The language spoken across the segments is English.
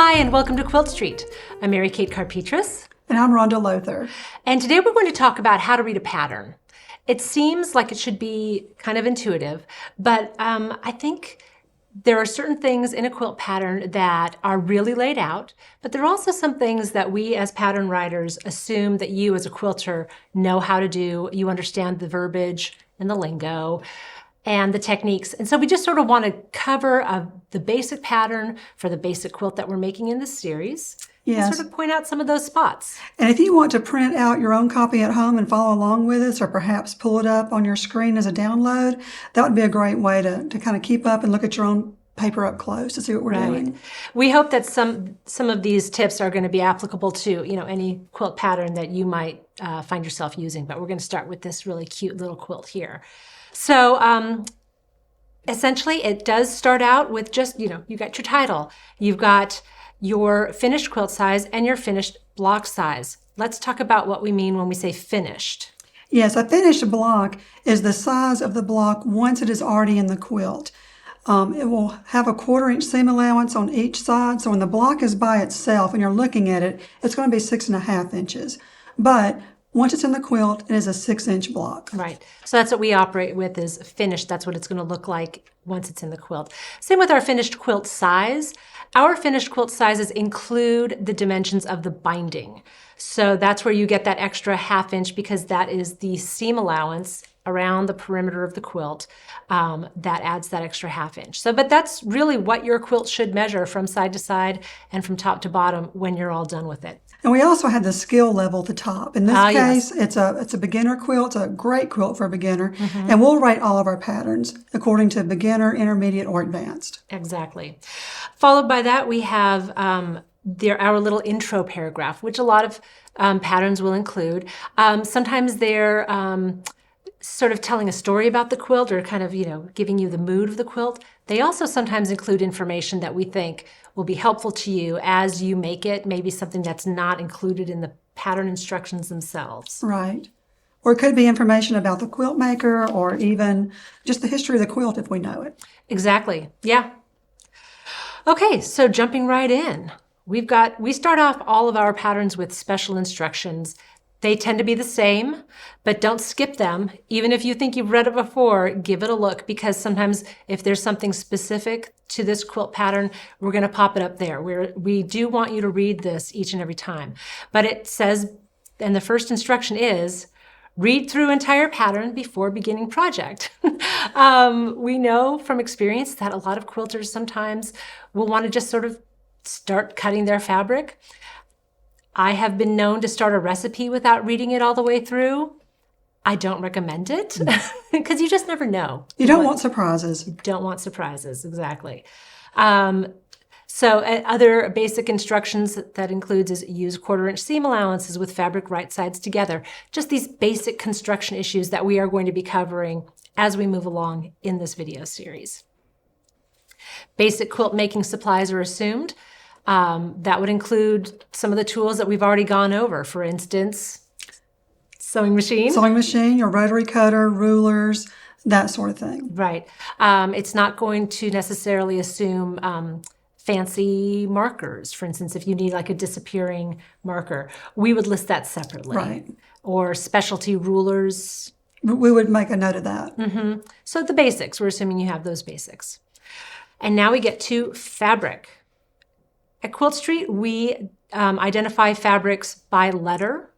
Hi, and welcome to Quilt Street. I'm Mary Kate Karr-Petras. And I'm Rhonda Lother. And today we're going to talk about how to read a pattern. It seems like it should be kind of intuitive, but I think there are certain things in a quilt pattern that are really laid out, but there are also some things that we as pattern writers assume that you as a quilter know how to do. You understand the verbiage and the lingo and the techniques. And so we just sort of want to cover the basic pattern for the basic quilt that we're making in this series. Yes. And sort of point out some of those spots. And if you want to print out your own copy at home and follow along with us, or perhaps pull it up on your screen as a download, that would be a great way to kind of keep up and look at your own paper up close to see what we're doing. We hope that some of these tips are going to be applicable to, any quilt pattern that you might find yourself using. But we're going to start with this really cute little quilt here. So essentially, it does start out with just, you got your title. You've got your finished quilt size and your finished block size. Let's talk about what we mean when we say finished. Yes, a finished block is the size of the block once it is already in the quilt. It will have a 1/4 inch seam allowance on each side. So when the block is by itself and you're looking at it, it's going to be 6.5 inches. But once it's in the quilt, it is a 6-inch block. Right. So that's what we operate with, is finished. That's what it's going to look like once it's in the quilt. Same with our finished quilt size. Our finished quilt sizes include the dimensions of the binding. So that's where you get that extra 1/2 inch, because that is the seam allowance around the perimeter of the quilt. That adds that extra 1/2 inch. But that's really what your quilt should measure from side to side and from top to bottom when you're all done with it. And we also had the skill level at the top. In this case, yes. it's a beginner quilt. It's a great quilt for a beginner. And we'll rate all of our patterns according to beginner, intermediate, or advanced. Exactly. Followed by that, we have our little intro paragraph, which a lot of patterns will include. Sometimes they're sort of telling a story about the quilt, or kind of, giving you the mood of the quilt. They also sometimes include information that we think will be helpful to you as you make it, maybe something that's not included in the pattern instructions themselves. Right. Or it could be information about the quilt maker, or even just the history of the quilt if we know it. Exactly. Yeah. Okay, so jumping right in. We start off all of our patterns with special instructions. They tend to be the same, but don't skip them. Even if you think you've read it before, give it a look, because sometimes if there's something specific to this quilt pattern, we're going to pop it up there. We do want you to read this each and every time. But it says, and the first instruction is, read through entire pattern before beginning project. We know from experience that a lot of quilters sometimes will want to just sort of start cutting their fabric. I have been known to start a recipe without reading it all the way through. I don't recommend it, because you just never know. You don't want surprises. You don't want surprises, exactly. So other basic instructions that includes is use 1/4 inch seam allowances with fabric right sides together. Just these basic construction issues that we are going to be covering as we move along in this video series. Basic quilt making supplies are assumed. That would include some of the tools that we've already gone over. For instance, sewing machine. Sewing machine, your rotary cutter, rulers, that sort of thing. Right. It's not going to necessarily assume fancy markers. For instance, if you need like a disappearing marker, we would list that separately. Right. Or specialty rulers. We would make a note of that. So the basics, we're assuming you have those basics. And now we get to fabric. At Quilt Street, we identify fabrics by letter.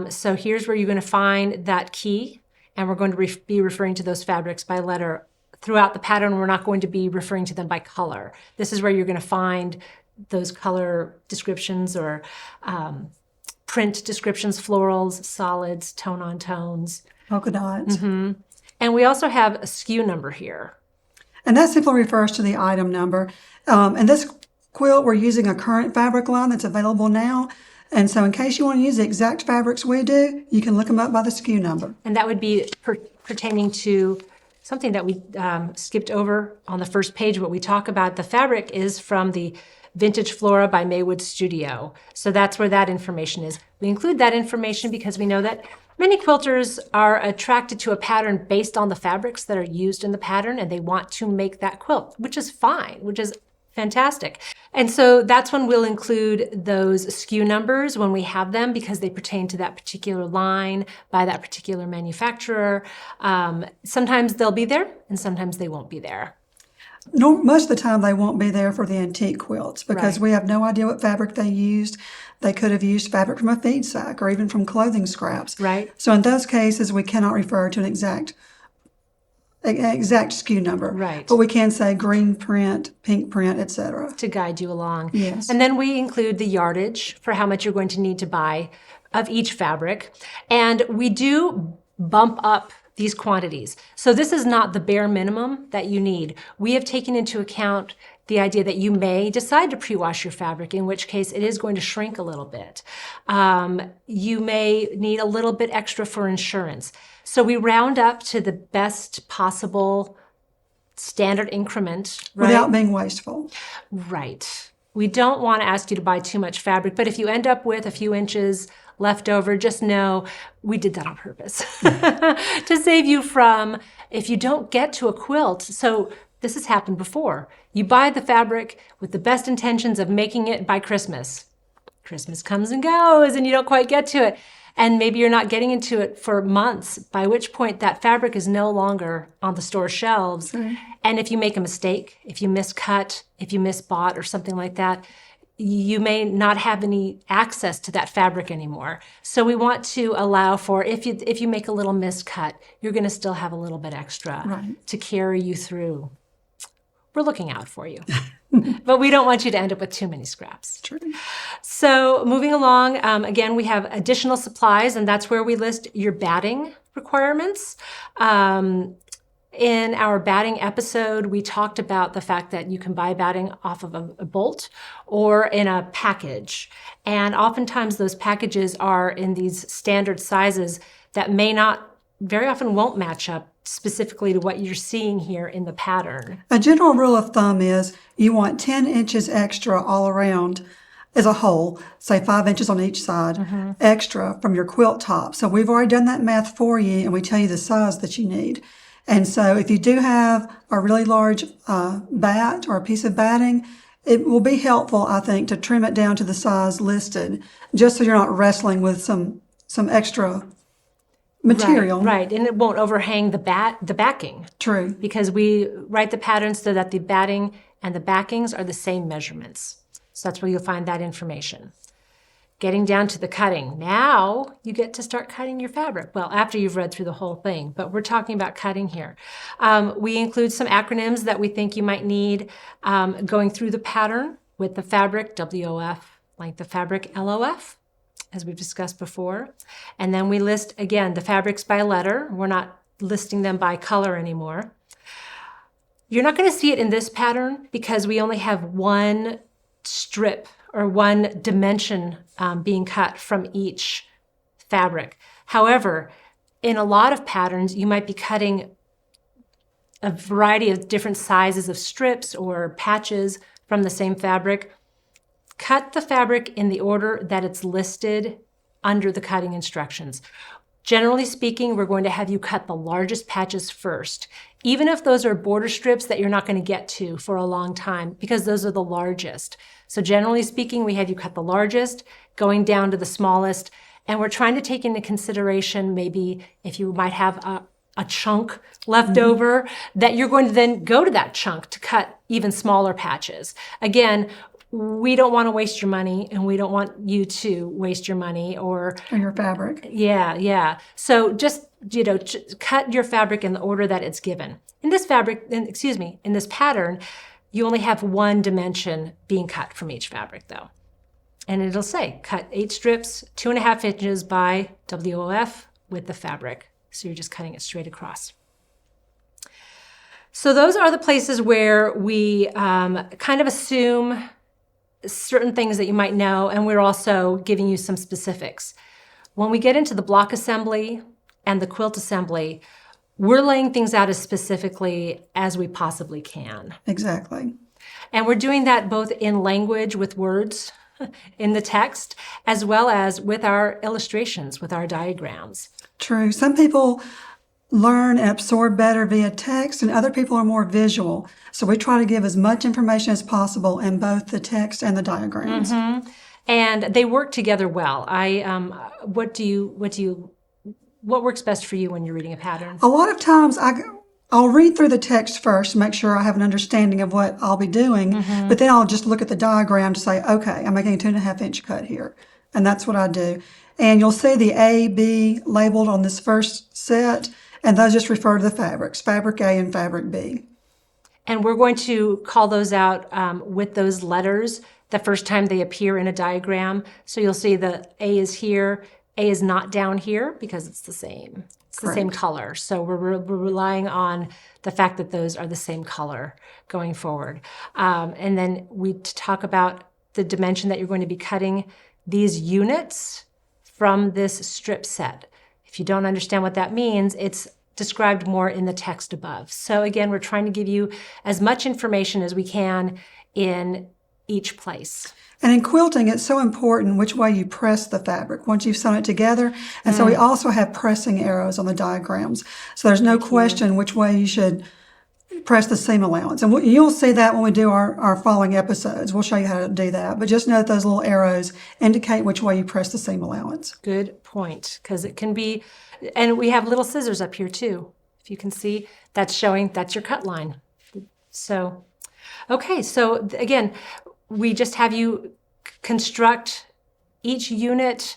So here's where you're going to find that key, and we're going to be referring to those fabrics by letter. Throughout the pattern, we're not going to be referring to them by color. This is where you're going to find those color descriptions, or print descriptions, florals, solids, tone-on tones. Polka dots. And we also have a SKU number here. And that simply refers to the item number. And this quilt, we're using a current fabric line that's available now. And so in case you want to use the exact fabrics we do, you can look them up by the SKU number. And that would be pertaining to something that we skipped over on the first page. What we talk about, the fabric is from the Vintage Flora by Maywood Studio. So that's where that information is. We include that information because we know that many quilters are attracted to a pattern based on the fabrics that are used in the pattern, and they want to make that quilt, which is fine, which is fantastic. And so that's when we'll include those SKU numbers when we have them, because they pertain to that particular line by that particular manufacturer. Sometimes they'll be there and sometimes they won't be there. No, most of the time they won't be there for the antique quilts because Right. we have no idea what fabric they used. They could have used fabric from a feed sack or even from clothing scraps. Right. So in those cases, we cannot refer to an exact SKU number. Right. But we can say green print, pink print, etc. To guide you along. Yes. And then we include the yardage for how much you're going to need to buy of each fabric. And we do bump up these quantities. So this is not the bare minimum that you need. We have taken into account the idea that you may decide to pre-wash your fabric, in which case it is going to shrink a little bit. You may need a little bit extra for insurance. So we round up to the best possible standard increment, right? Without being wasteful. Right. We don't want to ask you to buy too much fabric, but if you end up with a few inches left over, just know we did that on purpose to save you from, if you don't get to a quilt. So this has happened before. You buy the fabric with the best intentions of making it by Christmas. Christmas comes and goes and you don't quite get to it. And maybe you're not getting into it for months, by which point that fabric is no longer on the store shelves. Right. And if you make a mistake, if you miscut, if you misbought or something like that, you may not have any access to that fabric anymore. So we want to allow for, if you make a little miscut, you're going to still have a little bit extra to carry you through. We're looking out for you. But we don't want you to end up with too many scraps. True. So moving along, again, we have additional supplies, and that's where we list your batting requirements. In our batting episode, we talked about the fact that you can buy batting off of a bolt or in a package. And oftentimes those packages are in these standard sizes that very often won't match up specifically to what you're seeing here in the pattern. A general rule of thumb is you want 10 inches extra all around as a whole, say 5 inches on each side, extra from your quilt top. So we've already done that math for you, and we tell you the size that you need. And so if you do have a really large bat or a piece of batting, it will be helpful, I think, to trim it down to the size listed, just so you're not wrestling with some extra material. Right, and it won't overhang the backing. True. Because we write the patterns so that the batting and the backings are the same measurements. So that's where you'll find that information. Getting down to the cutting. Now you get to start cutting your fabric. Well, after you've read through the whole thing, but we're talking about cutting here. We include some acronyms that we think you might need going through the pattern with the fabric, WOF, length of fabric, LOF, as we've discussed before. And then we list, again, the fabrics by letter. We're not listing them by color anymore. You're not going to see it in this pattern because we only have one strip or one dimension being cut from each fabric. However, in a lot of patterns, you might be cutting a variety of different sizes of strips or patches from the same fabric. Cut the fabric in the order that it's listed under the cutting instructions. Generally speaking, we're going to have you cut the largest patches first, even if those are border strips that you're not going to get to for a long time, because those are the largest. So generally speaking, we have you cut the largest, going down to the smallest, and we're trying to take into consideration maybe if you might have a chunk left over, that you're going to then go to that chunk to cut even smaller patches. Again, we don't want to waste your money, and we don't want you to waste your money or your fabric. Yeah. So just, cut your fabric in the order that it's given. In this in this pattern, you only have one dimension being cut from each fabric though. And it'll say cut 8 strips, 2.5 inches by WOF with the fabric. So you're just cutting it straight across. So those are the places where we kind of assume certain things that you might know, and we're also giving you some specifics. When we get into the block assembly and the quilt assembly, we're laying things out as specifically as we possibly can. Exactly. And we're doing that both in language with words in the text, as well as with our illustrations, with our diagrams. True. Some people learn and absorb better via text, and other people are more visual. So we try to give as much information as possible in both the text and the diagrams. And they work together well. What works best for you when you're reading a pattern? A lot of times I'll read through the text first to make sure I have an understanding of what I'll be doing, but then I'll just look at the diagram to say, okay, I'm making a 2.5-inch cut here. And that's what I do. And you'll see the A, B labeled on this first set, and those just refer to the fabrics, fabric A and fabric B. And we're going to call those out with those letters the first time they appear in a diagram. So you'll see the A is here, A is not down here because it's the same. It's the same color. So we're relying on the fact that those are the same color going forward. And then we talk about the dimension that you're going to be cutting these units from this strip set. If you don't understand what that means, it's described more in the text above. So again, we're trying to give you as much information as we can in each place. And in quilting, it's so important which way you press the fabric once you've sewn it together. And so we also have pressing arrows on the diagrams. So there's no question which way you should press the seam allowance. And you'll see that when we do our following episodes. We'll show you how to do that. But just know that those little arrows indicate which way you press the seam allowance. Good point, because it can be, and we have little scissors up here too. If you can see, that's showing, that's your cut line. So, okay, so again, we just have you construct each unit,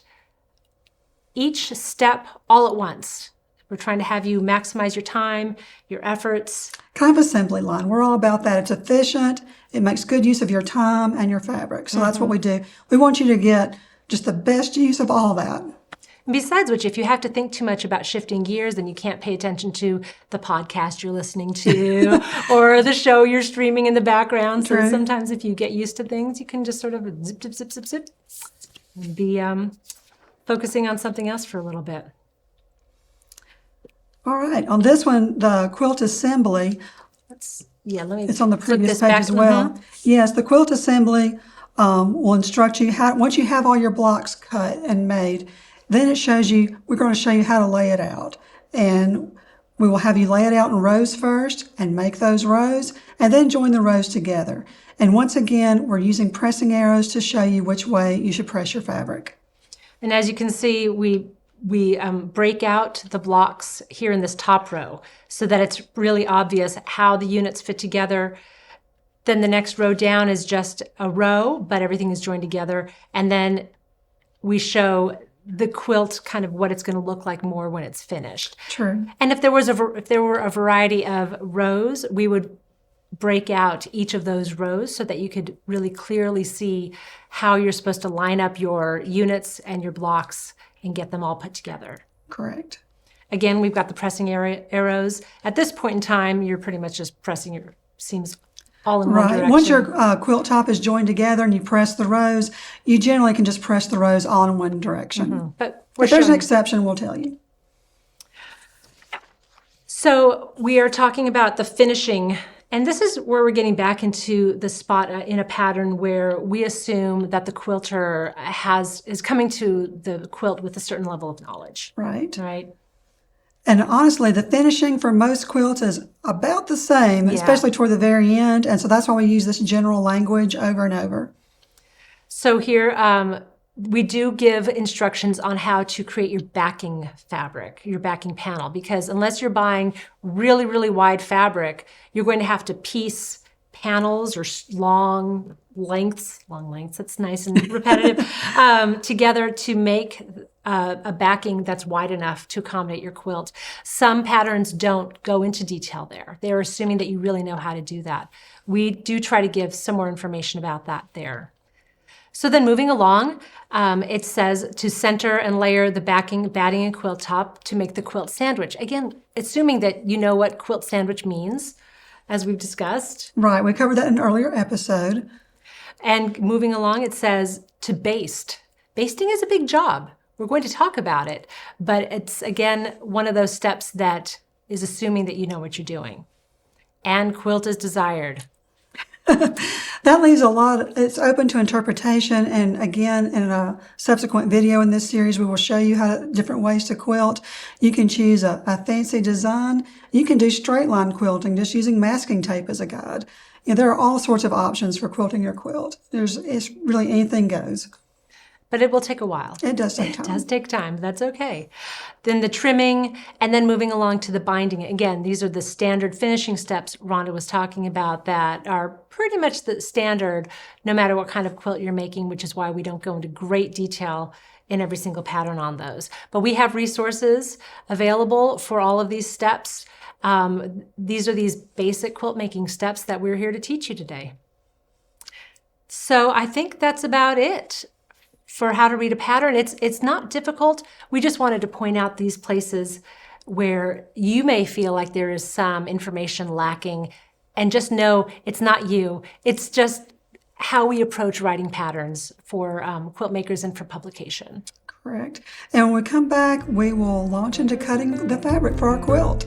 each step all at once. We're trying to have you maximize your time, your efforts. Kind of assembly line. We're all about that. It's efficient. It makes good use of your time and your fabric. So that's what we do. We want you to get just the best use of all that. Besides which, if you have to think too much about shifting gears, then you can't pay attention to the podcast you're listening to or the show you're streaming in the background. So sometimes if you get used to things, you can just sort of zip, zip, zip, zip, zip, and be focusing on something else for a little bit. All right. On this one, the quilt assembly, let me. It's on the previous page as well. Yes, the quilt assembly will instruct you how, once you have all your blocks cut and made, then it shows you, we're going to show you how to lay it out. And we will have you lay it out in rows first and make those rows and then join the rows together. And once again, we're using pressing arrows to show you which way you should press your fabric. And as you can see, we break out the blocks here in this top row so that it's really obvious how the units fit together. Then the next row down is just a row, but everything is joined together. And then we show the quilt, kind of what it's going to look like more when it's finished. True. And if there were a variety of rows, we would break out each of those rows so that you could really clearly see how you're supposed to line up your units and your blocks and get them all put together. Correct. Again, we've got the pressing arrows. At this point in time, you're pretty much just pressing your seams all in one direction. Once your quilt top is joined together and you press the rows, you generally can just press the rows all in one direction. But if there's an exception, we'll tell you. So we are talking about the finishing, and this is where we're getting back into the spot in a pattern where we assume that the quilter is coming to the quilt with a certain level of knowledge. Right. Right. And honestly, the finishing for most quilts is about the same, especially toward the very end. And so that's why we use this general language over and over. So here, we do give instructions on how to create your backing fabric, your backing panel, because unless you're buying really, really wide fabric, you're going to have to piece panels or long lengths, that's nice and repetitive, together to make a backing that's wide enough to accommodate your quilt. Some patterns don't go into detail there. They're assuming that you really know how to do that. We do try to give some more information about that there. So then moving along, it says to center and layer the backing, batting, and quilt top to make the quilt sandwich. Again, assuming that you know what quilt sandwich means, as we've discussed. Right, we covered that in an earlier episode. And moving along, it says to baste. Basting is a big job. We're going to talk about it, but it's, again, one of those steps that is assuming that you know what you're doing. And quilt as desired. That leaves a lot, it's open to interpretation. And again, in a subsequent video in this series, we will show you different ways to quilt. You can choose a fancy design. You can do straight line quilting, just using masking tape as a guide. There are all sorts of options for quilting your quilt. It's really anything goes. But it will take a while. It does take time. It does take time. That's okay. Then the trimming, and then moving along to the binding. Again, these are the standard finishing steps Rhonda was talking about that are pretty much the standard no matter what kind of quilt you're making, which is why we don't go into great detail in every single pattern on those. But we have resources available for all of these steps. These are these basic quilt making steps that we're here to teach you today. So I think that's about it for how to read a pattern. It's not difficult. We just wanted to point out these places where you may feel like there is some information lacking, and just know it's not you. It's just how we approach writing patterns for quilt makers and for publication. Correct. And when we come back, we will launch into cutting the fabric for our quilt.